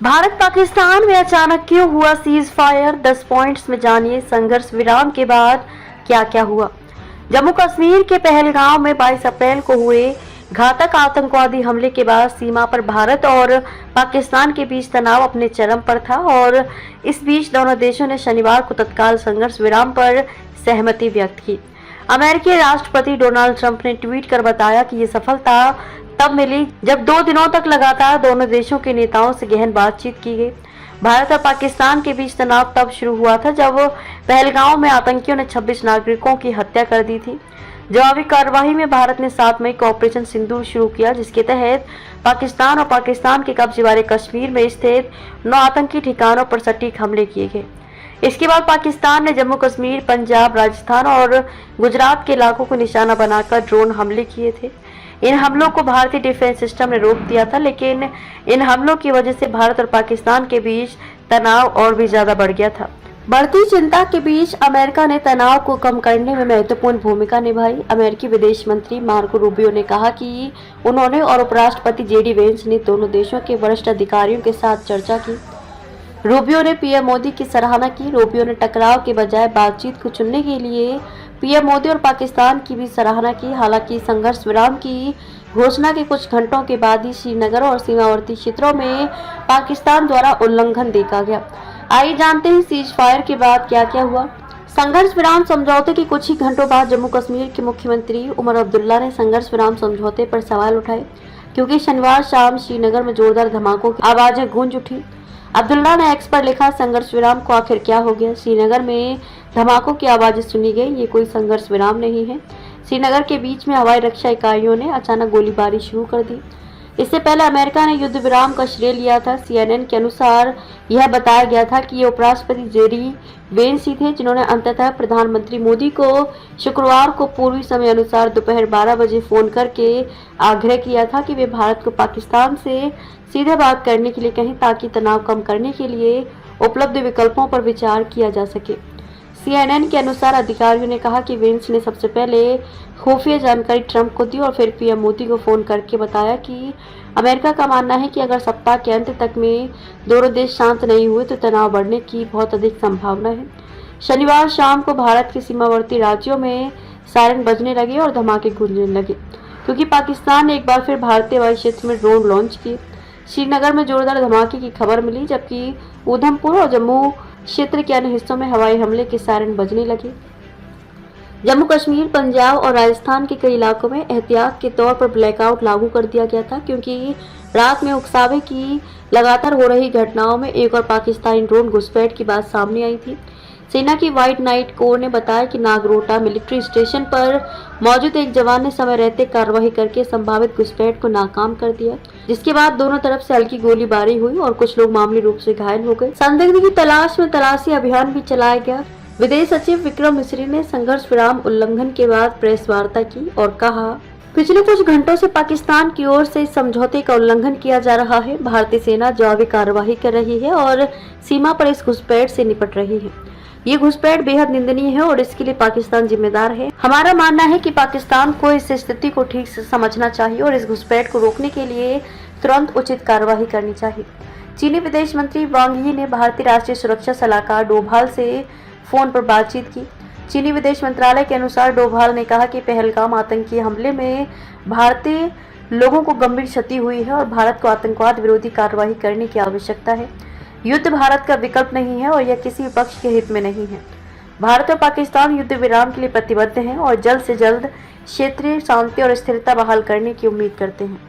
भारत पाकिस्तान में अचानक क्यों हुआ सीज फायर? 10 पॉइंट्स में जानिए संघर्ष विराम के बाद क्या क्या हुआ। जम्मू कश्मीर के पहलगांव में 22 अप्रैल को हुए घातक आतंकवादी हमले के बाद सीमा पर भारत और पाकिस्तान के बीच तनाव अपने चरम पर था और इस बीच दोनों देशों ने शनिवार को तत्काल संघर्ष विराम पर सहमति व्यक्त की। अमेरिकी राष्ट्रपति डोनाल्ड ट्रंप ने ट्वीट कर बताया कि ये सफलता तब मिली जब 2 दिनों तक लगातार दोनों देशों के नेताओं से गहन बातचीत की गई। भारत और पाकिस्तान के बीच तनाव तब शुरू हुआ था जब पहलगांव में आतंकियों ने 26 नागरिकों की हत्या कर दी थी। जवाबी कार्रवाई में भारत ने 7 मई को ऑपरेशन सिंदूर शुरू किया, जिसके तहत पाकिस्तान के कब्जे वाले कश्मीर में स्थित 9 आतंकी ठिकानों पर सटीक हमले किए गए। इसके बाद पाकिस्तान ने जम्मू कश्मीर, पंजाब, राजस्थान और गुजरात के इलाकों को निशाना बनाकर ड्रोन हमले किए थे। इन हमलों को भारतीय डिफेंस सिस्टम ने रोक दिया था, लेकिन इन हमलों की वजह से भारत और पाकिस्तान के बीच तनाव और भी ज्यादा बढ़ गया था। बढ़ती चिंता के बीच अमेरिका ने तनाव को कम करने में महत्वपूर्ण भूमिका निभाई। अमेरिकी विदेश मंत्री मार्को रूबियो ने कहा कि उन्होंने और उपराष्ट्रपति जेडी वेंस ने दोनों देशों के वरिष्ठ अधिकारियों के साथ चर्चा की। रूबियो ने पीएम मोदी की सराहना की। रूबियो ने टकराव के बजाय बातचीत को चुनने के लिए पीएम मोदी और पाकिस्तान की भी सराहना की। हालांकि संघर्ष विराम की घोषणा के कुछ घंटों के बाद ही श्रीनगर और सीमावर्ती क्षेत्रों में पाकिस्तान द्वारा उल्लंघन देखा गया। आइए जानते हैं सीज फायर के बाद क्या क्या हुआ। संघर्ष विराम समझौते के कुछ ही घंटों बाद जम्मू कश्मीर के मुख्यमंत्री उमर अब्दुल्ला ने संघर्ष विराम समझौते पर सवाल उठाए, क्योंकि शनिवार शाम श्रीनगर में जोरदार धमाकों की आवाजें गूंज उठी। अब्दुल्ला ने एक्स पर लिखा, संघर्ष विराम को आखिर क्या हो गया? श्रीनगर में धमाकों की आवाजें सुनी गई, ये कोई संघर्ष विराम नहीं है। श्रीनगर के बीच में हवाई रक्षा इकाइयों ने अचानक गोलीबारी शुरू कर दी। इससे पहले अमेरिका ने युद्ध विराम का श्रेय लिया था। CNN के अनुसार यह बताया गया था कि ये उपराष्ट्रपति जेडी वेंस ही थे जिन्होंने अंततः प्रधानमंत्री मोदी को शुक्रवार को पूर्वी समय अनुसार दोपहर 12 बजे फोन करके आग्रह किया था कि वे भारत को पाकिस्तान से सीधे बात करने के लिए कहें, ताकि तनाव कम करने के लिए उपलब्ध विकल्पों पर विचार किया जा सके। CNN के अनुसार अधिकारियों ने कहा कि वेंस ने सबसे पहले खुफिया जानकारी ट्रंप को दी और फिर पीएम मोदी को फोन करके बताया कि अमेरिका का मानना है कि अगर सप्ताह के अंत तक में दोनों देश शांत नहीं हुए तो तनाव बढ़ने की बहुत अधिक संभावना है। शनिवार शाम को भारत के सीमावर्ती राज्यों में सायरन बजने लगे और धमाके गूंजने लगे, क्योंकि पाकिस्तान ने एक बार फिर भारतीय वायु क्षेत्र में ड्रोन लॉन्च किए। श्रीनगर में जोरदार धमाके की खबर मिली, जबकि उधमपुर और जम्मू क्षेत्र के अन्य हिस्सों में हवाई हमले के सायरन बजने लगे। जम्मू कश्मीर, पंजाब और राजस्थान के कई इलाकों में एहतियात के तौर पर ब्लैकआउट लागू कर दिया गया था, क्योंकि रात में उकसावे की लगातार हो रही घटनाओं में एक और पाकिस्तानी ड्रोन घुसपैठ की बात सामने आई थी। सेना की व्हाइट नाइट कोर ने बताया कि नागरोटा मिलिट्री स्टेशन पर मौजूद एक जवान ने समय रहते कार्रवाई करके संभावित घुसपैठ को नाकाम कर दिया, जिसके बाद दोनों तरफ से हल्की गोलीबारी हुई और कुछ लोग मामूली रूप से घायल हो गए। संदिग्ध की तलाश में तलाशी अभियान भी चलाया गया। विदेश सचिव विक्रम मिस्री ने संघर्ष विराम उल्लंघन के बाद प्रेस वार्ता की और कहा, पिछले कुछ घंटों से पाकिस्तान की ओर से इस समझौते का उल्लंघन किया जा रहा है। भारतीय सेना जवाबी कार्रवाई कर रही है और सीमा पर इस घुसपैठ से निपट रही है। ये घुसपैठ बेहद निंदनीय है और इसके लिए पाकिस्तान जिम्मेदार है। हमारा मानना है कि पाकिस्तान को इस स्थिति को ठीक से समझना चाहिए और इस घुसपैठ को रोकने के लिए तुरंत उचित कार्रवाई करनी चाहिए। चीनी विदेश मंत्री वांग यी ने भारतीय राष्ट्रीय सुरक्षा सलाहकार डोभाल से फोन पर बातचीत की। चीनी विदेश मंत्रालय के अनुसार डोभाल ने कहा कि पहलगाम आतंकी हमले में भारतीय लोगों को गंभीर क्षति हुई है और भारत को आतंकवाद विरोधी कार्रवाई करने की आवश्यकता है। युद्ध भारत का विकल्प नहीं है और यह किसी पक्ष के हित में नहीं है। भारत और पाकिस्तान युद्ध विराम के लिए प्रतिबद्ध हैं और जल्द से जल्द क्षेत्रीय शांति और स्थिरता बहाल करने की उम्मीद करते हैं।